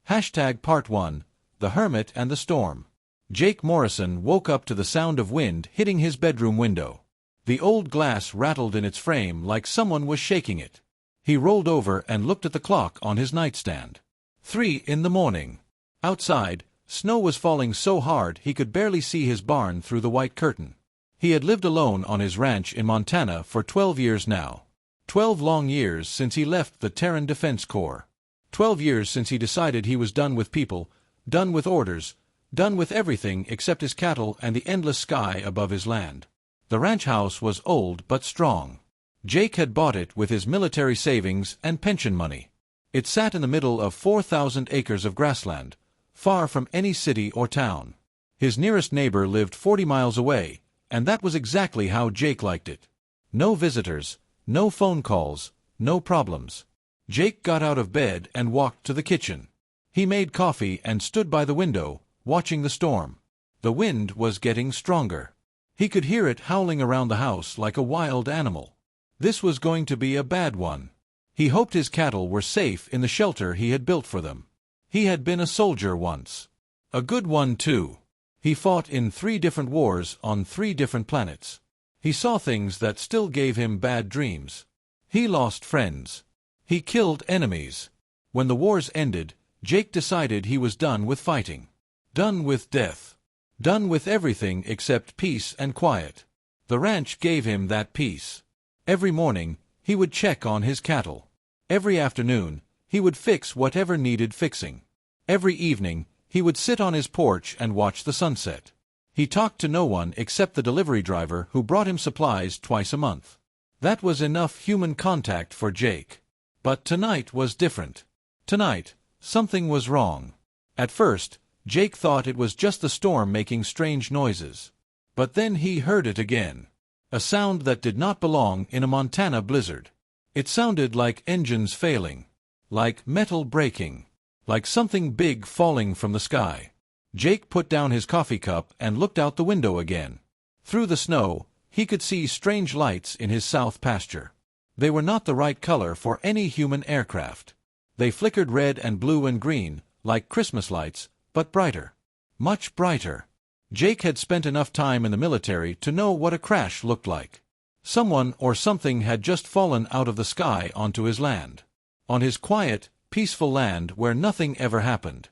Part 1, The Hermit and the Storm. Jake Morrison woke up to the sound of wind hitting his bedroom window. The old glass rattled in its frame like someone was shaking it. He rolled over and looked at the clock on his nightstand. 3 in the morning. Outside, snow was falling so hard he could barely see his barn through the white curtain. He had lived alone on his ranch in Montana for 12 years now. 12 long years since he left the Terran Defense Corps. 12 years since he decided he was done with people, done with orders, done with everything except his cattle and the endless sky above his land. The ranch house was old but strong. Jake had bought it with his military savings and pension money. It sat in the middle of 4,000 acres of grassland, far from any city or town. His nearest neighbor lived 40 miles away, and that was exactly how Jake liked it. No visitors, no phone calls, no problems. Jake got out of bed and walked to the kitchen. He made coffee and stood by the window, watching the storm. The wind was getting stronger. He could hear it howling around the house like a wild animal. This was going to be a bad one. He hoped his cattle were safe in the shelter he had built for them. He had been a soldier once. A good one, too. He fought in 3 different wars on 3 different planets. He saw things that still gave him bad dreams. He lost friends. He killed enemies. When the wars ended, Jake decided he was done with fighting. Done with death. Done with everything except peace and quiet. The ranch gave him that peace. Every morning, he would check on his cattle. Every afternoon, he would fix whatever needed fixing. Every evening, he would sit on his porch and watch the sunset. He talked to no one except the delivery driver who brought him supplies twice a month. That was enough human contact for Jake. But tonight was different. Tonight, something was wrong. At first, Jake thought it was just the storm making strange noises. But then he heard it again. A sound that did not belong in a Montana blizzard. It sounded like engines failing. Like metal breaking. Like something big falling from the sky. Jake put down his coffee cup and looked out the window again. Through the snow, he could see strange lights in his south pasture. They were not the right color for any human aircraft. They flickered red and blue and green, like Christmas lights, but brighter. Much brighter. Jake had spent enough time in the military to know what a crash looked like. Someone or something had just fallen out of the sky onto his land. On his quiet, peaceful land where nothing ever happened.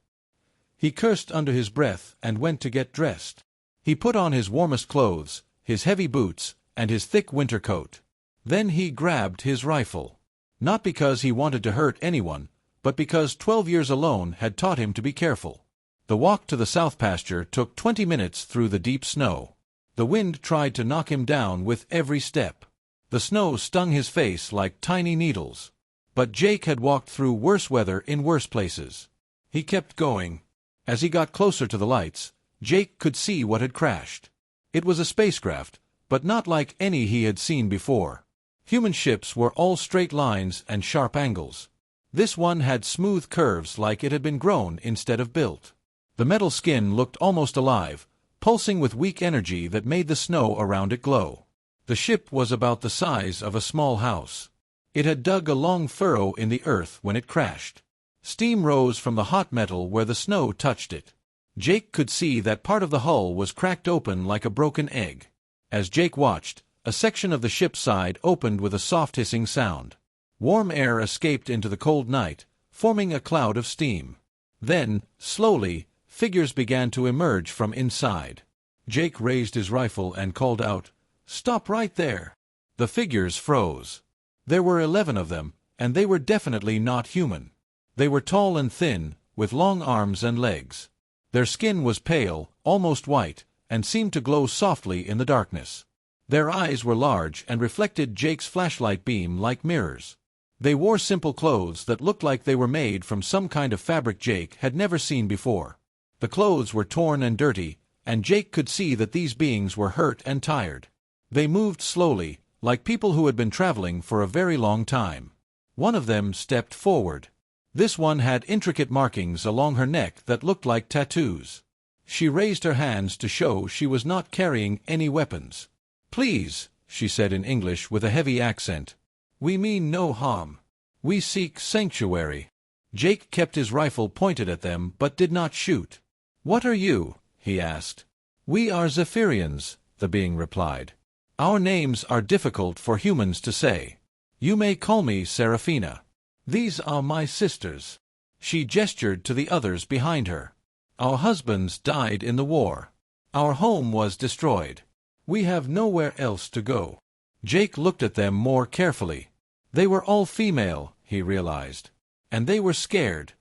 He cursed under his breath and went to get dressed. He put on his warmest clothes, his heavy boots, and his thick winter coat. Then he grabbed his rifle. Not because he wanted to hurt anyone, but because 12 years alone had taught him to be careful. The walk to the south pasture took 20 minutes through the deep snow. The wind tried to knock him down with every step. The snow stung his face like tiny needles. But Jake had walked through worse weather in worse places. He kept going. As he got closer to the lights, Jake could see what had crashed. It was a spacecraft, but not like any he had seen before. Human ships were all straight lines and sharp angles. This one had smooth curves like it had been grown instead of built. The metal skin looked almost alive, pulsing with weak energy that made the snow around it glow. The ship was about the size of a small house. It had dug a long furrow in the earth when it crashed. Steam rose from the hot metal where the snow touched it. Jake could see that part of the hull was cracked open like a broken egg. As Jake watched, a section of the ship's side opened with a soft hissing sound. Warm air escaped into the cold night, forming a cloud of steam. Then, slowly, figures began to emerge from inside. Jake raised his rifle and called out, "Stop right there!" The figures froze. There were 11 of them, and they were definitely not human. They were tall and thin, with long arms and legs. Their skin was pale, almost white, and seemed to glow softly in the darkness. Their eyes were large and reflected Jake's flashlight beam like mirrors. They wore simple clothes that looked like they were made from some kind of fabric Jake had never seen before. The clothes were torn and dirty, and Jake could see that these beings were hurt and tired. They moved slowly, like people who had been traveling for a very long time. One of them stepped forward. This one had intricate markings along her neck that looked like tattoos. She raised her hands to show she was not carrying any weapons. "Please," she said in English with a heavy accent. "We mean no harm. We seek sanctuary." Jake kept his rifle pointed at them but did not shoot. "What are you?" he asked. "We are Zephyrians," the being replied. "Our names are difficult for humans to say. You may call me Seraphina. These are my sisters." She gestured to the others behind her. "Our husbands died in the war. Our home was destroyed. We have nowhere else to go." Jake looked at them more carefully. They were all female, he realized. And they were scared.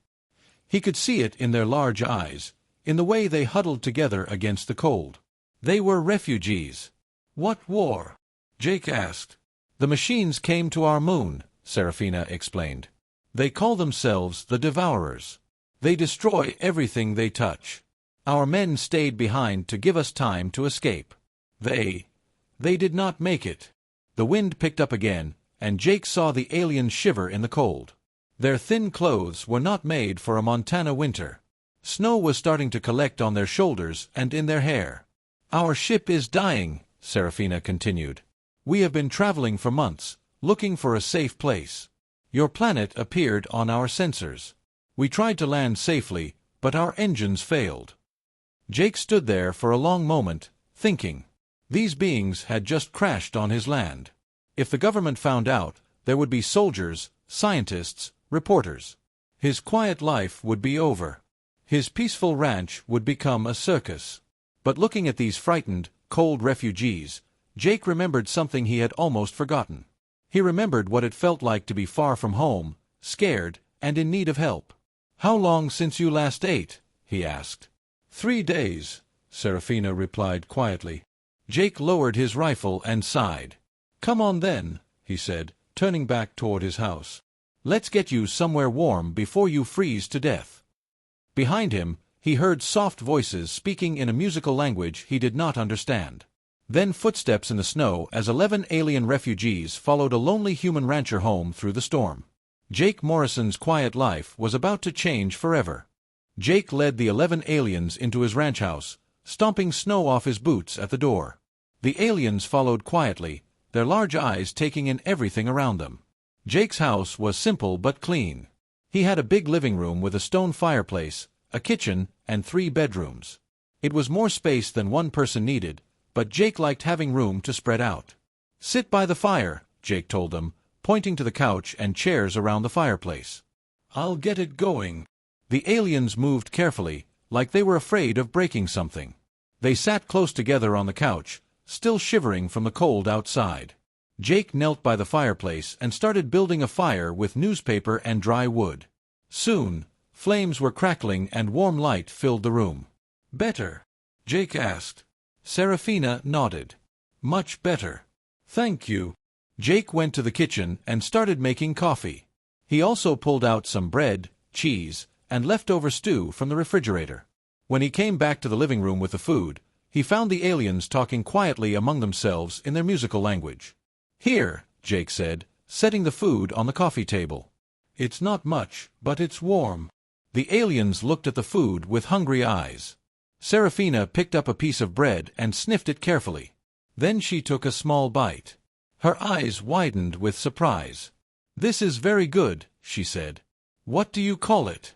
He could see it in their large eyes, in the way they huddled together against the cold. They were refugees. "What war?" Jake asked. "The machines came to our moon," Seraphina explained. "They call themselves the Devourers. They destroy everything they touch. Our men stayed behind to give us time to escape. They did not make it." The wind picked up again, and Jake saw the aliens shiver in the cold. Their thin clothes were not made for a Montana winter. Snow was starting to collect on their shoulders and in their hair. "Our ship is dying," Seraphina continued. "We have been traveling for months, looking for a safe place. Your planet appeared on our sensors. We tried to land safely, but our engines failed." Jake stood there for a long moment, thinking. These beings had just crashed on his land. If the government found out, there would be soldiers, scientists, reporters. His quiet life would be over. His peaceful ranch would become a circus. But looking at these frightened, cold refugees, Jake remembered something he had almost forgotten. He remembered what it felt like to be far from home, scared, and in need of help. "How long since you last ate?" he asked. 3 days, Seraphina replied quietly. Jake lowered his rifle and sighed. "Come on then," he said, turning back toward his house. "Let's get you somewhere warm before you freeze to death." Behind him, he heard soft voices speaking in a musical language he did not understand. Then footsteps in the snow as 11 alien refugees followed a lonely human rancher home through the storm. Jake Morrison's quiet life was about to change forever. Jake led the 11 aliens into his ranch house, stomping snow off his boots at the door. The aliens followed quietly, their large eyes taking in everything around them. Jake's house was simple but clean. He had a big living room with a stone fireplace, a kitchen, and 3 bedrooms. It was more space than one person needed, but Jake liked having room to spread out. "Sit by the fire," Jake told them, pointing to the couch and chairs around the fireplace. "I'll get it going." The aliens moved carefully, like they were afraid of breaking something. They sat close together on the couch, still shivering from the cold outside. Jake knelt by the fireplace and started building a fire with newspaper and dry wood. Soon, flames were crackling and warm light filled the room. "Better?" Jake asked. Seraphina nodded. "Much better. Thank you." Jake went to the kitchen and started making coffee. He also pulled out some bread, cheese, and leftover stew from the refrigerator. When he came back to the living room with the food, he found the aliens talking quietly among themselves in their musical language. "Here," Jake said, setting the food on the coffee table. "It's not much, but it's warm." The aliens looked at the food with hungry eyes. Seraphina picked up a piece of bread and sniffed it carefully. Then she took a small bite. Her eyes widened with surprise. "This is very good," she said. "What do you call it?"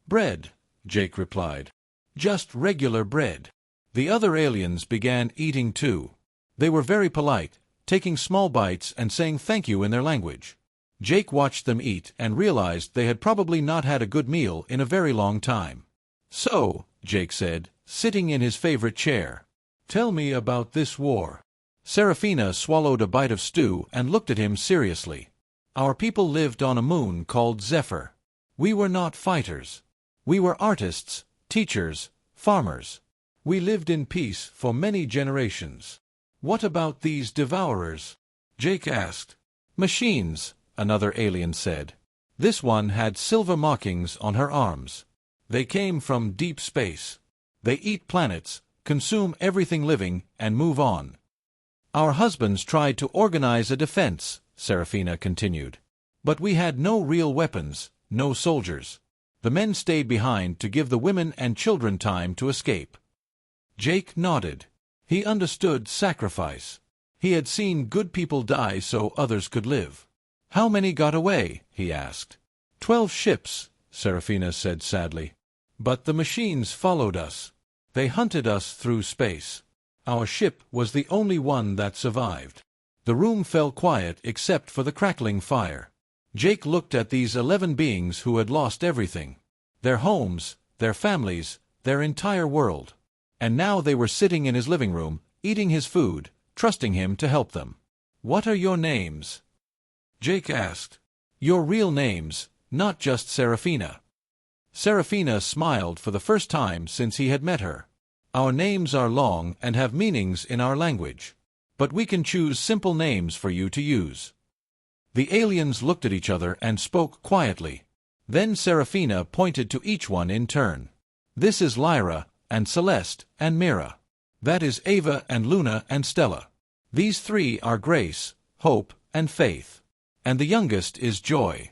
"Bread," Jake replied. "Just regular bread." The other aliens began eating too. They were very polite, taking small bites and saying thank you in their language. Jake watched them eat and realized they had probably not had a good meal in a very long time. "So," Jake said, sitting in his favorite chair, "tell me about this war." Seraphina swallowed a bite of stew and looked at him seriously. "Our people lived on a moon called Zephyr. We were not fighters. We were artists, teachers, farmers. We lived in peace for many generations." "What about these Devourers?" Jake asked. "Machines," another alien said. "This one had silver markings on her arms. They came from deep space. They eat planets, consume everything living, and move on." "Our husbands tried to organize a defense," Seraphina continued. "But we had no real weapons, no soldiers. The men stayed behind to give the women and children time to escape." Jake nodded. He understood sacrifice. He had seen good people die so others could live. "How many got away?" he asked. 12 ships," Serafina said sadly. But the machines followed us. They hunted us through space. Our ship was the only one that survived. The room fell quiet except for the crackling fire. Jake looked at these 11 beings who had lost everything. Their homes, their families, their entire world. And now they were sitting in his living room, eating his food, trusting him to help them. "What are your names?" Jake asked. "Your real names, not just Serafina." Serafina smiled for the first time since he had met her. "Our names are long and have meanings in our language. But we can choose simple names for you to use." The aliens looked at each other and spoke quietly. Then Serafina pointed to each one in turn. "This is Lyra, and Celeste, and Mira. That is Ava and Luna and Stella. These 3 are Grace, Hope, and Faith. And the youngest is Joy."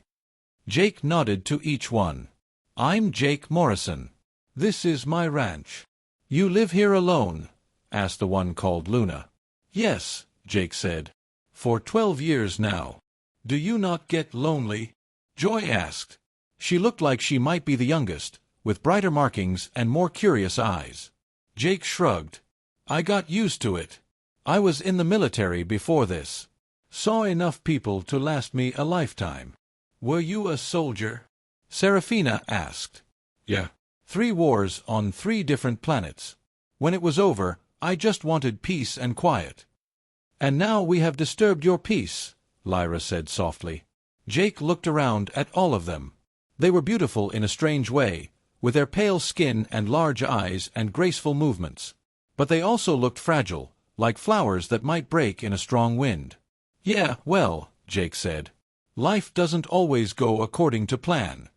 Jake nodded to each one. "I'm Jake Morrison. This is my ranch." "You live here alone?" asked the one called Luna. "Yes," Jake said. "For 12 years now." "Do you not get lonely?" Joy asked. She looked like she might be the youngest, with brighter markings and more curious eyes. Jake shrugged. "I got used to it. I was in the military before this. Saw enough people to last me a lifetime." "Were you a soldier?" Serafina asked. "Yeah. 3 wars on 3 different planets. When it was over, I just wanted peace and quiet." "And now we have disturbed your peace," Lyra said softly. Jake looked around at all of them. They were beautiful in a strange way, with their pale skin and large eyes and graceful movements. But they also looked fragile, like flowers that might break in a strong wind. "Yeah, well," Jake said. "Life doesn't always go according to plan."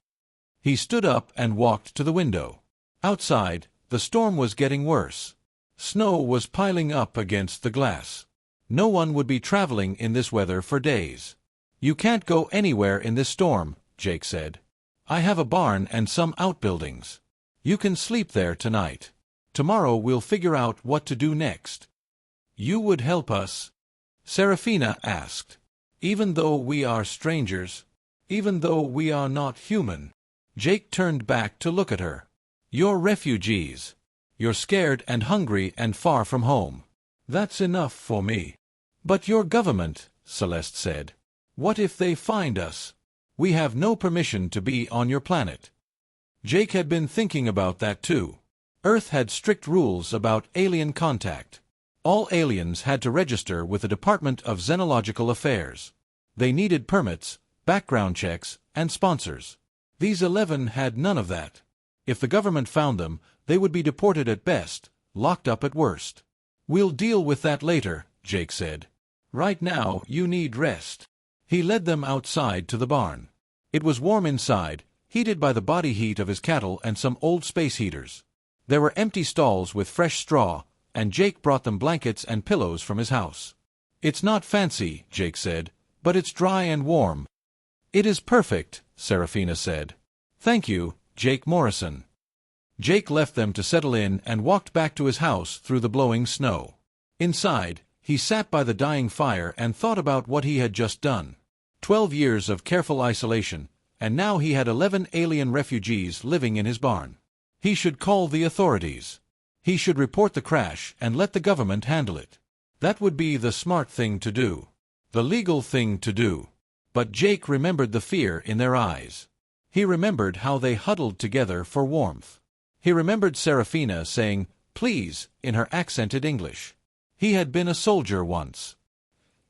He stood up and walked to the window. Outside, the storm was getting worse. Snow was piling up against the glass. No one would be traveling in this weather for days. "You can't go anywhere in this storm," Jake said. "I have a barn and some outbuildings. You can sleep there tonight. Tomorrow we'll figure out what to do next." "You would help us?" Serafina asked. "Even though we are strangers? Even though we are not human?" Jake turned back to look at her. "You're refugees. You're scared and hungry and far from home. That's enough for me." "But your government," Celeste said. "What if they find us? We have no permission to be on your planet." Jake had been thinking about that too. Earth had strict rules about alien contact. All aliens had to register with the Department of Xenological Affairs. They needed permits, background checks, and sponsors. These 11 had none of that. If the government found them, they would be deported at best, locked up at worst. "We'll deal with that later," Jake said. "Right now, you need rest." He led them outside to the barn. It was warm inside, heated by the body heat of his cattle and some old space heaters. There were empty stalls with fresh straw, and Jake brought them blankets and pillows from his house. "It's not fancy," Jake said, "but it's dry and warm." "It is perfect," Serafina said. "Thank you, Jake Morrison." Jake left them to settle in and walked back to his house through the blowing snow. Inside, he sat by the dying fire and thought about what he had just done. 12 years of careful isolation, and now he had 11 alien refugees living in his barn. He should call the authorities. He should report the crash and let the government handle it. That would be the smart thing to do. The legal thing to do. But Jake remembered the fear in their eyes. He remembered how they huddled together for warmth. He remembered Serafina saying, "Please," in her accented English. He had been a soldier once.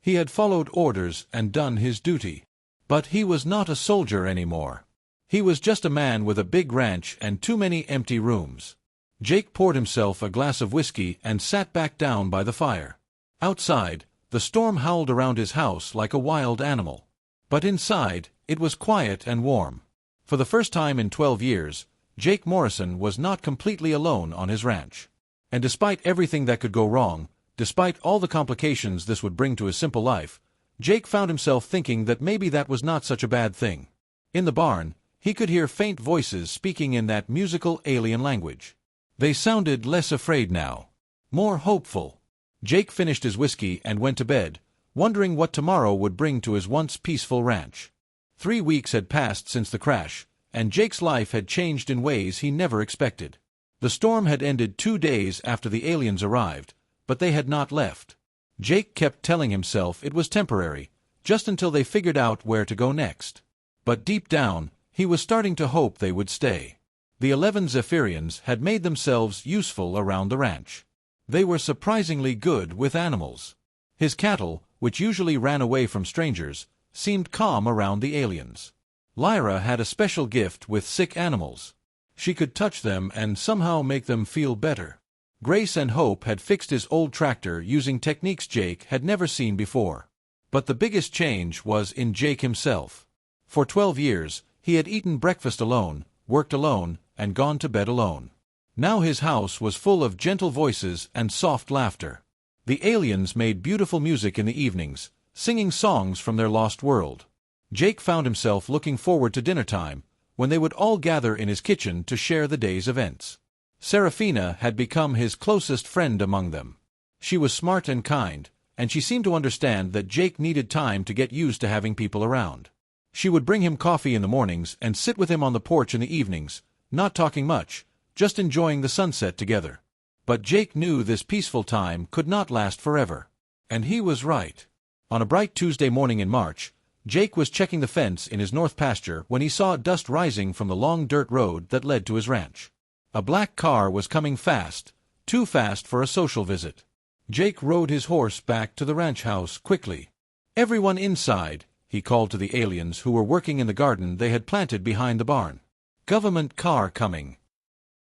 He had followed orders and done his duty. But he was not a soldier anymore. He was just a man with a big ranch and too many empty rooms. Jake poured himself a glass of whiskey and sat back down by the fire. Outside, the storm howled around his house like a wild animal. But inside, it was quiet and warm. For the first time in 12 years, Jake Morrison was not completely alone on his ranch. And despite everything that could go wrong, despite all the complications this would bring to his simple life, Jake found himself thinking that maybe that was not such a bad thing. In the barn, he could hear faint voices speaking in that musical alien language. They sounded less afraid now. More hopeful. Jake finished his whiskey and went to bed, wondering what tomorrow would bring to his once peaceful ranch. 3 weeks had passed since the crash, and Jake's life had changed in ways he never expected. The storm had ended 2 days after the aliens arrived, but they had not left. Jake kept telling himself it was temporary, just until they figured out where to go next. But deep down, he was starting to hope they would stay. The 11 Zephyrians had made themselves useful around the ranch. They were surprisingly good with animals. His cattle, which usually ran away from strangers, seemed calm around the aliens. Lyra had a special gift with sick animals. She could touch them and somehow make them feel better. Grace and Hope had fixed his old tractor using techniques Jake had never seen before. But the biggest change was in Jake himself. For 12 years, he had eaten breakfast alone, worked alone, and gone to bed alone. Now his house was full of gentle voices and soft laughter. The aliens made beautiful music in the evenings, singing songs from their lost world. Jake found himself looking forward to dinner time, when they would all gather in his kitchen to share the day's events. Serafina had become his closest friend among them. She was smart and kind, and she seemed to understand that Jake needed time to get used to having people around. She would bring him coffee in the mornings and sit with him on the porch in the evenings, not talking much, just enjoying the sunset together. But Jake knew this peaceful time could not last forever. And he was right. On a bright Tuesday morning in March, Jake was checking the fence in his north pasture when he saw dust rising from the long dirt road that led to his ranch. A black car was coming fast, too fast for a social visit. Jake rode his horse back to the ranch house quickly. "Everyone inside," he called to the aliens who were working in the garden they had planted behind the barn. "Government car coming."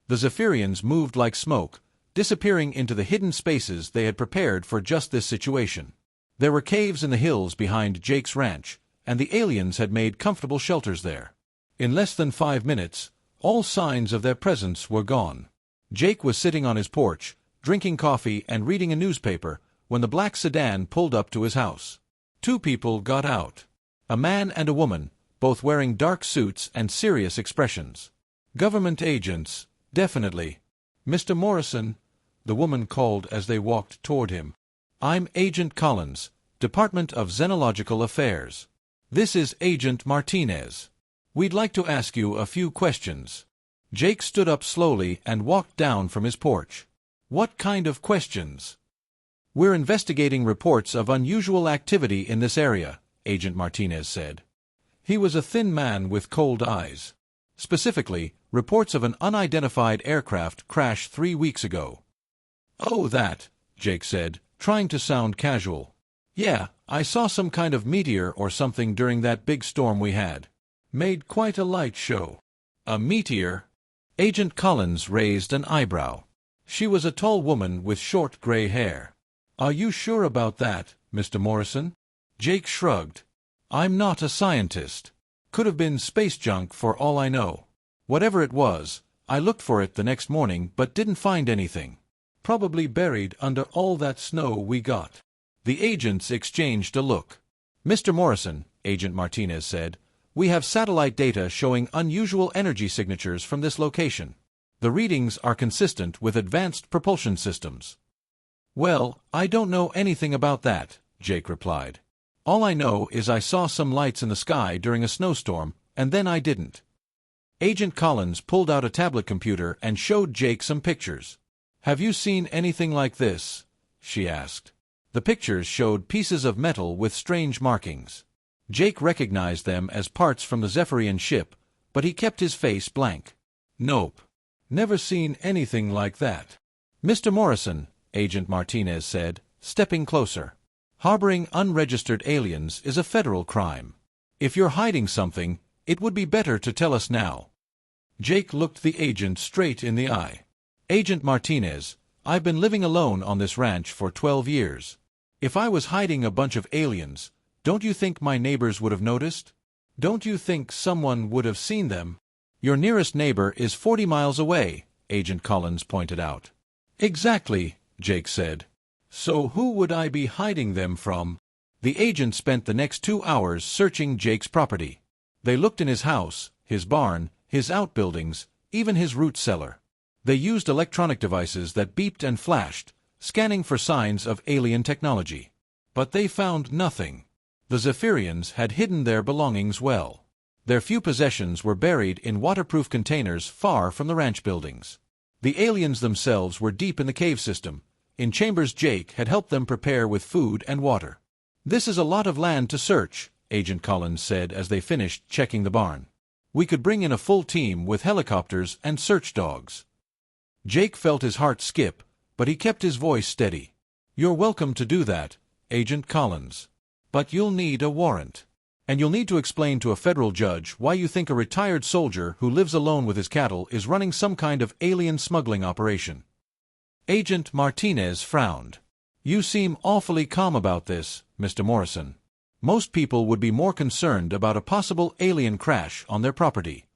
The Zephyrians moved like smoke, disappearing into the hidden spaces they had prepared for just this situation. There were caves in the hills behind Jake's ranch, and the aliens had made comfortable shelters there. In less than 5 minutes, all signs of their presence were gone. Jake was sitting on his porch, drinking coffee and reading a newspaper, when the black sedan pulled up to his house. 2 people got out. A man and a woman, both wearing dark suits and serious expressions. "Government agents, definitely." "Mr. Morrison," the woman called as they walked toward him. "I'm Agent Collins, Department of Xenological Affairs. This is Agent Martinez. We'd like to ask you a few questions." Jake stood up slowly and walked down from his porch. "What kind of questions?" "We're investigating reports of unusual activity in this area," Agent Martinez said. He was a thin man with cold eyes. "Specifically, reports of an unidentified aircraft crash 3 weeks ago." "Oh, that," Jake said, trying to sound casual. "Yeah, I saw some kind of meteor or something during that big storm we had. Made quite a light show." "A meteor?" Agent Collins raised an eyebrow. She was a tall woman with short gray hair. "Are you sure about that, Mr. Morrison?" Jake shrugged. "I'm not a scientist. Could have been space junk for all I know. Whatever it was, I looked for it the next morning but didn't find anything. Probably buried under all that snow we got." The agents exchanged a look. "Mr. Morrison," Agent Martinez said, "we have satellite data showing unusual energy signatures from this location. The readings are consistent with advanced propulsion systems." "Well, I don't know anything about that," Jake replied. "All I know is I saw some lights in the sky during a snowstorm, and then I didn't." Agent Collins pulled out a tablet computer and showed Jake some pictures. "Have you seen anything like this?" she asked. The pictures showed pieces of metal with strange markings. Jake recognized them as parts from the Zephyrian ship, but he kept his face blank. "Nope. Never seen anything like that." "Mr. Morrison," Agent Martinez said, stepping closer, "harboring unregistered aliens is a federal crime. If you're hiding something, it would be better to tell us now." Jake looked the agent straight in the eye. "Agent Martinez, I've been living alone on this ranch for 12 years. If I was hiding a bunch of aliens, don't you think my neighbors would have noticed? Don't you think someone would have seen them?" "Your nearest neighbor is 40 miles away," Agent Collins pointed out. "Exactly," Jake said. "So who would I be hiding them from?" The agent spent the next 2 hours searching Jake's property. They looked in his house, his barn, his outbuildings, even his root cellar. They used electronic devices that beeped and flashed, scanning for signs of alien technology. But they found nothing. The Zephyrians had hidden their belongings well. Their few possessions were buried in waterproof containers far from the ranch buildings. The aliens themselves were deep in the cave system, in chambers Jake had helped them prepare with food and water. "This is a lot of land to search," Agent Collins said as they finished checking the barn. "We could bring in a full team with helicopters and search dogs." Jake felt his heart skip, but he kept his voice steady. "You're welcome to do that, Agent Collins. But you'll need a warrant. And you'll need to explain to a federal judge why you think a retired soldier who lives alone with his cattle is running some kind of alien smuggling operation." Agent Martinez frowned. "You seem awfully calm about this, Mr. Morrison. Most people would be more concerned about a possible alien crash on their property."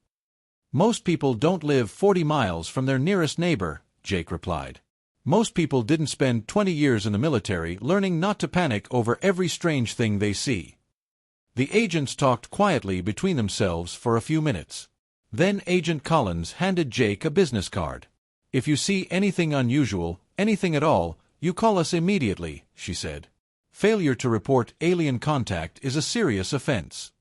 "Most people don't live 40 miles from their nearest neighbor," Jake replied. "Most people didn't spend 20 years in the military learning not to panic over every strange thing they see." The agents talked quietly between themselves for a few minutes. Then Agent Collins handed Jake a business card. "If you see anything unusual, anything at all, you call us immediately," she said. "Failure to report alien contact is a serious offense."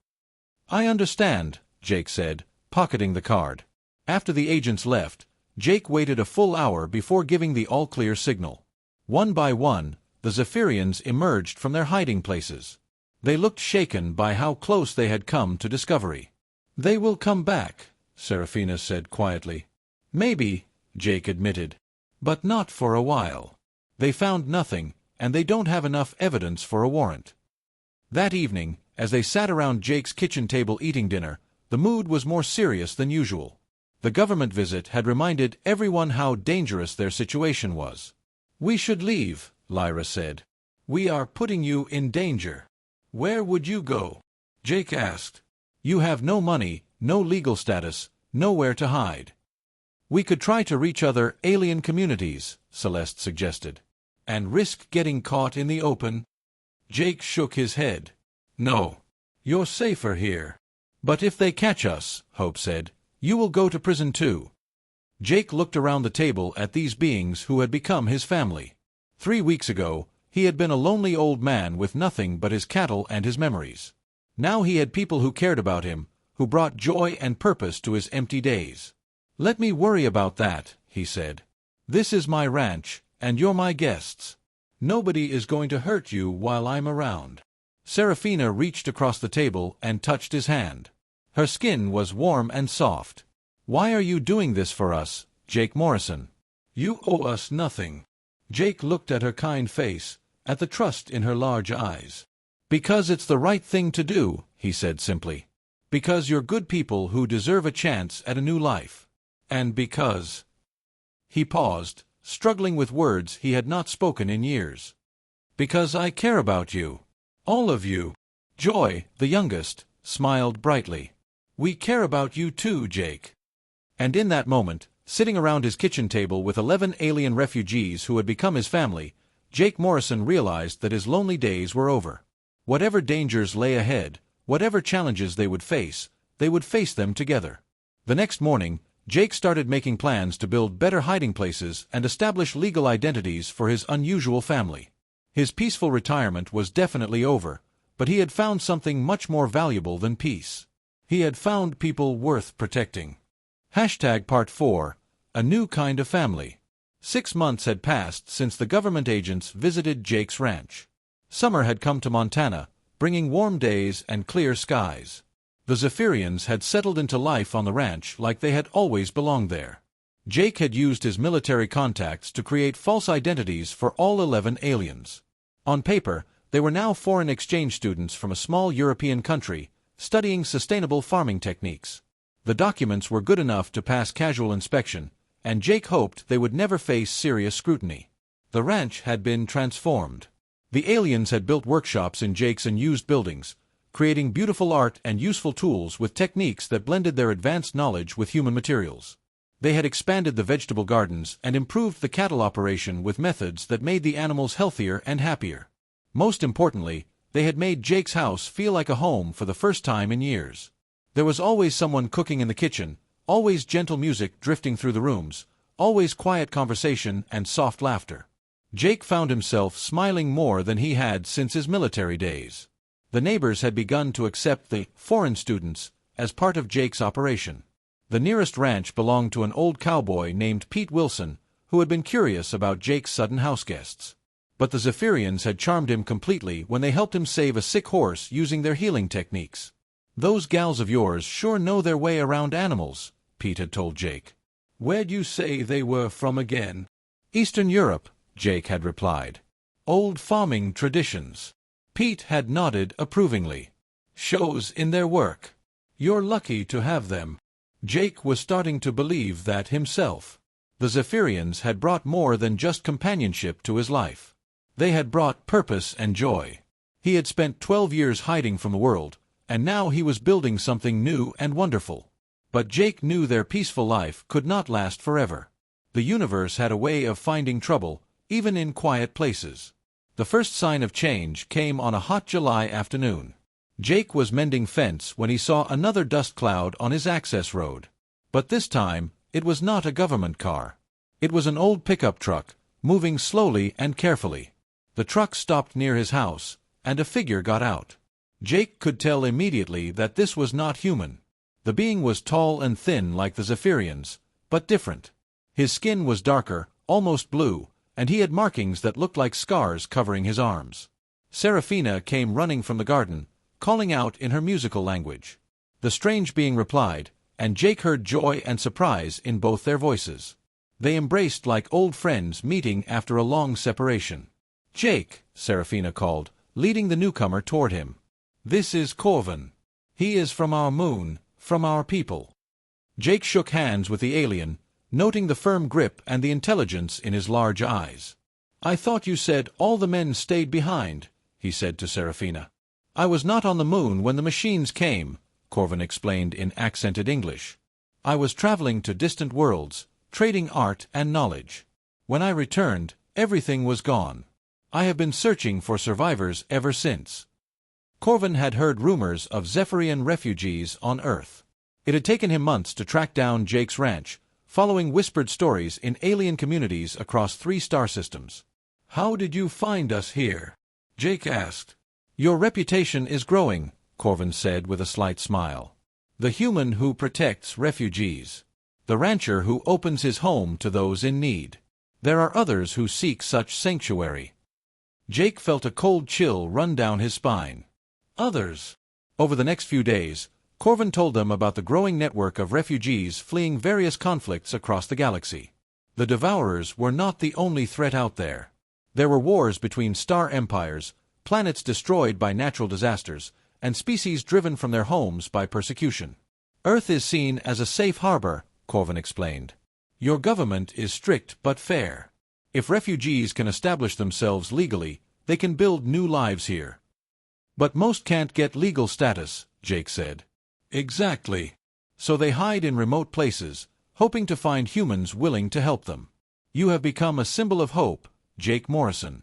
"I understand," Jake said, pocketing the card. After the agents left, Jake waited a full hour before giving the all-clear signal. One by one, the Zephyrians emerged from their hiding places. They looked shaken by how close they had come to discovery. "They will come back," Serafina said quietly. "Maybe," Jake admitted. "But not for a while. They found nothing, and they don't have enough evidence for a warrant." That evening, as they sat around Jake's kitchen table eating dinner, the mood was more serious than usual. The government visit had reminded everyone how dangerous their situation was. "We should leave," Lyra said. "We are putting you in danger." "Where would you go?" Jake asked. "You have no money, no legal status, nowhere to hide." "We could try to reach other alien communities," Celeste suggested. "And risk getting caught in the open?" Jake shook his head. "No. You're safer here." "But if they catch us," Hope said, "you will go to prison too." Jake looked around the table at these beings who had become his family. 3 weeks ago, he had been a lonely old man with nothing but his cattle and his memories. Now he had people who cared about him, who brought joy and purpose to his empty days. "Let me worry about that," he said. "This is my ranch, and you're my guests. Nobody is going to hurt you while I'm around." Serafina reached across the table and touched his hand. Her skin was warm and soft. "Why are you doing this for us, Jake Morrison?" "You owe us nothing." Jake looked at her kind face, at the trust in her large eyes. "Because it's the right thing to do," he said simply. "Because you're good people who deserve a chance at a new life. And because—" He paused, struggling with words he had not spoken in years. "Because I care about you. All of you." Joy, the youngest, smiled brightly. "We care about you too, Jake." And in that moment, sitting around his kitchen table with 11 alien refugees who had become his family, Jake Morrison realized that his lonely days were over. Whatever dangers lay ahead, whatever challenges they would face them together. The next morning, Jake started making plans to build better hiding places and establish legal identities for his unusual family. His peaceful retirement was definitely over, but he had found something much more valuable than peace. He had found people worth protecting. Part 4, A New Kind of Family. 6 months had passed since the government agents visited Jake's ranch. Summer had come to Montana, bringing warm days and clear skies. The Zephyrians had settled into life on the ranch like they had always belonged there. Jake had used his military contacts to create false identities for all 11 aliens. On paper, they were now foreign exchange students from a small European country, studying sustainable farming techniques. The documents were good enough to pass casual inspection, and Jake hoped they would never face serious scrutiny. The ranch had been transformed. The aliens had built workshops in Jake's unused buildings, creating beautiful art and useful tools with techniques that blended their advanced knowledge with human materials. They had expanded the vegetable gardens and improved the cattle operation with methods that made the animals healthier and happier. Most importantly, they had made Jake's house feel like a home for the first time in years. There was always someone cooking in the kitchen, always gentle music drifting through the rooms, always quiet conversation and soft laughter. Jake found himself smiling more than he had since his military days. The neighbors had begun to accept the foreign students as part of Jake's operation. The nearest ranch belonged to an old cowboy named Pete Wilson, who had been curious about Jake's sudden houseguests. But the Zephyrians had charmed him completely when they helped him save a sick horse using their healing techniques. "Those gals of yours sure know their way around animals," Pete had told Jake. "Where'd you say they were from again?" "Eastern Europe," Jake had replied. "Old farming traditions." Pete had nodded approvingly. "Shows in their work. You're lucky to have them." Jake was starting to believe that himself. The Zephyrians had brought more than just companionship to his life. They had brought purpose and joy. He had spent 12 years hiding from the world, and now he was building something new and wonderful. But Jake knew their peaceful life could not last forever. The universe had a way of finding trouble, even in quiet places. The first sign of change came on a hot July afternoon. Jake was mending fence when he saw another dust cloud on his access road. But this time, it was not a government car. It was an old pickup truck, moving slowly and carefully. The truck stopped near his house, and a figure got out. Jake could tell immediately that this was not human. The being was tall and thin like the Zephyrians, but different. His skin was darker, almost blue, and he had markings that looked like scars covering his arms. Seraphina came running from the garden, calling out in her musical language. The strange being replied, and Jake heard joy and surprise in both their voices. They embraced like old friends meeting after a long separation. "Jake," Seraphina called, leading the newcomer toward him. "This is Corvin. He is from our moon, from our people." Jake shook hands with the alien, noting the firm grip and the intelligence in his large eyes. "I thought you said all the men stayed behind," he said to Seraphina. "I was not on the moon when the machines came," Corvin explained in accented English. "I was traveling to distant worlds, trading art and knowledge. When I returned, everything was gone. I have been searching for survivors ever since." Corvin had heard rumors of Zephyrian refugees on Earth. It had taken him months to track down Jake's ranch, following whispered stories in alien communities across 3 star systems. "How did you find us here?" Jake asked. "Your reputation is growing," Corvin said with a slight smile. "The human who protects refugees. The rancher who opens his home to those in need. There are others who seek such sanctuary." Jake felt a cold chill run down his spine. Others. Over the next few days, Corvin told them about the growing network of refugees fleeing various conflicts across the galaxy. The Devourers were not the only threat out there. There were wars between star empires, planets destroyed by natural disasters, and species driven from their homes by persecution. "Earth is seen as a safe harbor," Corvin explained. "Your government is strict but fair. If refugees can establish themselves legally, they can build new lives here." "But most can't get legal status," Jake said. "Exactly. So they hide in remote places, hoping to find humans willing to help them. You have become a symbol of hope, Jake Morrison."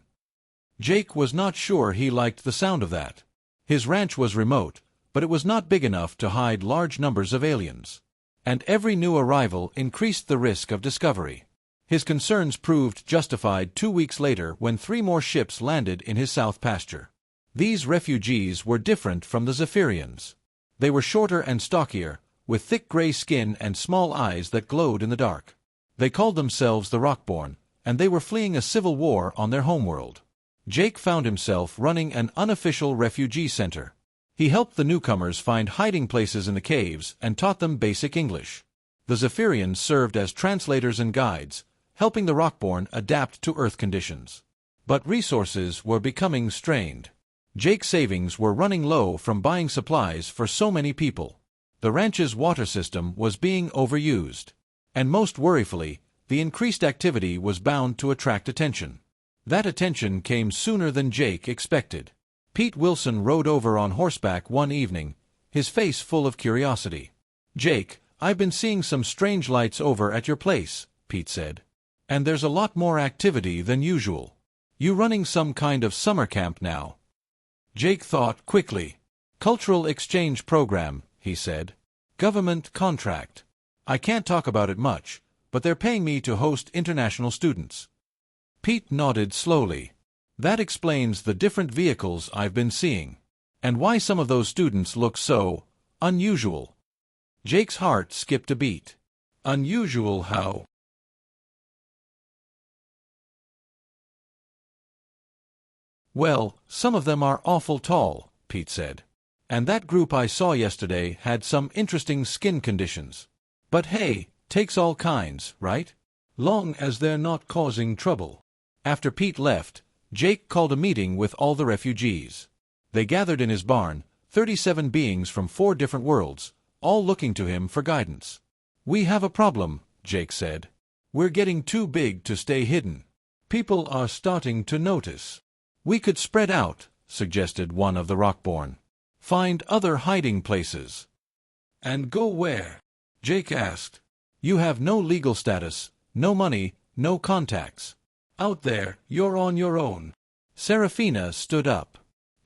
Jake was not sure he liked the sound of that. His ranch was remote, but it was not big enough to hide large numbers of aliens. And every new arrival increased the risk of discovery. His concerns proved justified 2 weeks later when 3 more ships landed in his south pasture. These refugees were different from the Zephyrians. They were shorter and stockier, with thick gray skin and small eyes that glowed in the dark. They called themselves the Rockborn, and they were fleeing a civil war on their homeworld. Jake found himself running an unofficial refugee center. He helped the newcomers find hiding places in the caves and taught them basic English. The Zephyrians served as translators and guides, helping the Rockborn adapt to Earth conditions. But resources were becoming strained. Jake's savings were running low from buying supplies for so many people. The ranch's water system was being overused. And most worryfully, the increased activity was bound to attract attention. That attention came sooner than Jake expected. Pete Wilson rode over on horseback one evening, his face full of curiosity. "Jake, I've been seeing some strange lights over at your place," Pete said. "And there's a lot more activity than usual. You running some kind of summer camp now?" Jake thought quickly. "Cultural exchange program," he said. "Government contract. I can't talk about it much, but they're paying me to host international students." Pete nodded slowly. "That explains the different vehicles I've been seeing. And why some of those students look so unusual," Jake's heart skipped a beat. Unusual how? Well, some of them are awful tall, Pete said. And that group I saw yesterday had some interesting skin conditions. But hey, takes all kinds, right? Long as they're not causing trouble. After Pete left, Jake called a meeting with all the refugees. They gathered in his barn, 37 beings from 4 different worlds, all looking to him for guidance. We have a problem, Jake said. We're getting too big to stay hidden. People are starting to notice. We could spread out, suggested one of the Rockborn. Find other hiding places. And go where? Jake asked. You have no legal status, no money, no contacts. Out there, you're on your own. Serafina stood up.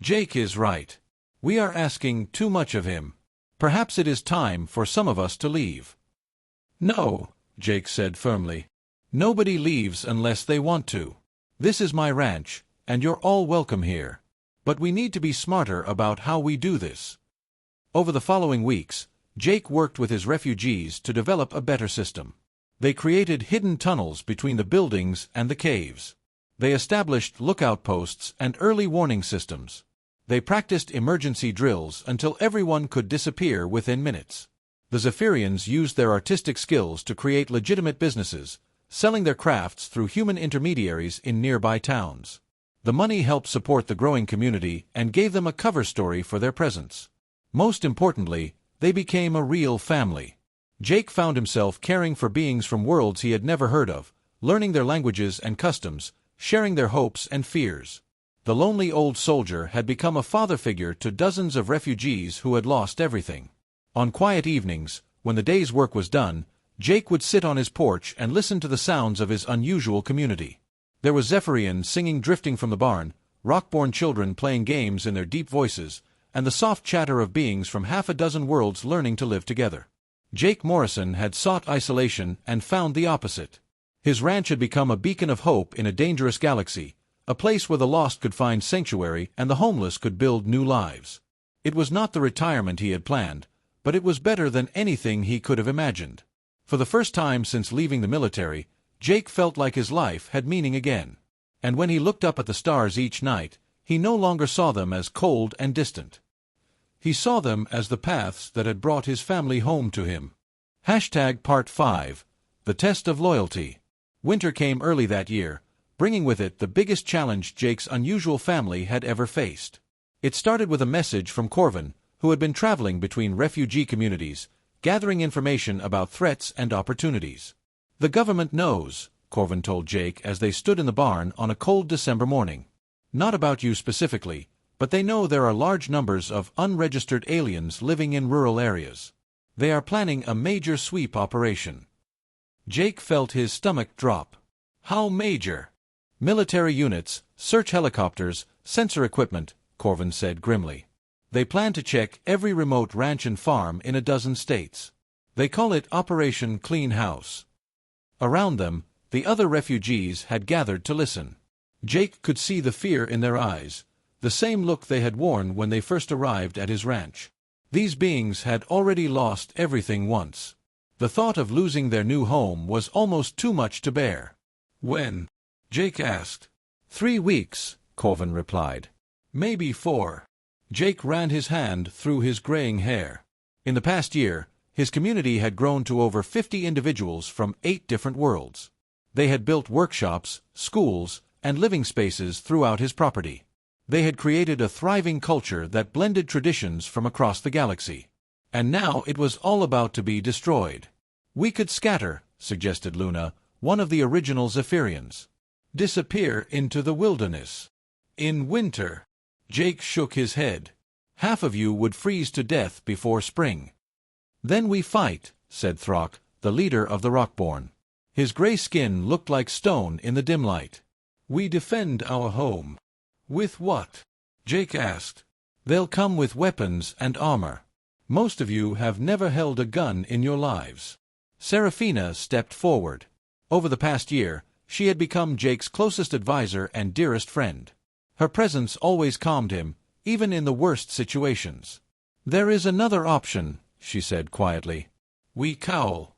Jake is right. We are asking too much of him. Perhaps it is time for some of us to leave. No, Jake said firmly. Nobody leaves unless they want to. This is my ranch, and you're all welcome here. But we need to be smarter about how we do this. Over the following weeks, Jake worked with his refugees to develop a better system. They created hidden tunnels between the buildings and the caves. They established lookout posts and early warning systems. They practiced emergency drills until everyone could disappear within minutes. The Zephyrians used their artistic skills to create legitimate businesses, selling their crafts through human intermediaries in nearby towns. The money helped support the growing community and gave them a cover story for their presence. Most importantly, they became a real family. Jake found himself caring for beings from worlds he had never heard of, learning their languages and customs, sharing their hopes and fears. The lonely old soldier had become a father figure to dozens of refugees who had lost everything. On quiet evenings, when the day's work was done, Jake would sit on his porch and listen to the sounds of his unusual community. There was Zephyrian singing drifting from the barn, Rockborn children playing games in their deep voices, and the soft chatter of beings from half a dozen worlds learning to live together. Jake Morrison had sought isolation and found the opposite. His ranch had become a beacon of hope in a dangerous galaxy, a place where the lost could find sanctuary and the homeless could build new lives. It was not the retirement he had planned, but it was better than anything he could have imagined. For the first time since leaving the military, Jake felt like his life had meaning again. And when he looked up at the stars each night, he no longer saw them as cold and distant. He saw them as the paths that had brought his family home to him. Part 5. The Test of Loyalty. Winter came early that year, bringing with it the biggest challenge Jake's unusual family had ever faced. It started with a message from Corvin, who had been traveling between refugee communities, gathering information about threats and opportunities. The government knows, Corvin told Jake as they stood in the barn on a cold December morning. Not about you specifically, but they know there are large numbers of unregistered aliens living in rural areas. They are planning a major sweep operation. Jake felt his stomach drop. How major? Military units, search helicopters, sensor equipment, Corvin said grimly. They plan to check every remote ranch and farm in a dozen states. They call it Operation Clean House. Around them, the other refugees had gathered to listen. Jake could see the fear in their eyes, the same look they had worn when they first arrived at his ranch. These beings had already lost everything once. The thought of losing their new home was almost too much to bear. When? Jake asked. 3 weeks, Corvin replied. Maybe 4. Jake ran his hand through his graying hair. In the past year, his community had grown to over 50 individuals from 8 different worlds. They had built workshops, schools, and living spaces throughout his property. They had created a thriving culture that blended traditions from across the galaxy. And now it was all about to be destroyed. We could scatter, suggested Luna, one of the original Zephyrians. Disappear into the wilderness. In winter. Jake shook his head. Half of you would freeze to death before spring. Then we fight, said Throck, the leader of the Rockborn. His gray skin looked like stone in the dim light. We defend our home. With what? Jake asked. They'll come with weapons and armor. Most of you have never held a gun in your lives. Serafina stepped forward. Over the past year, she had become Jake's closest advisor and dearest friend. Her presence always calmed him, even in the worst situations. There is another option, she said quietly. "We cowl.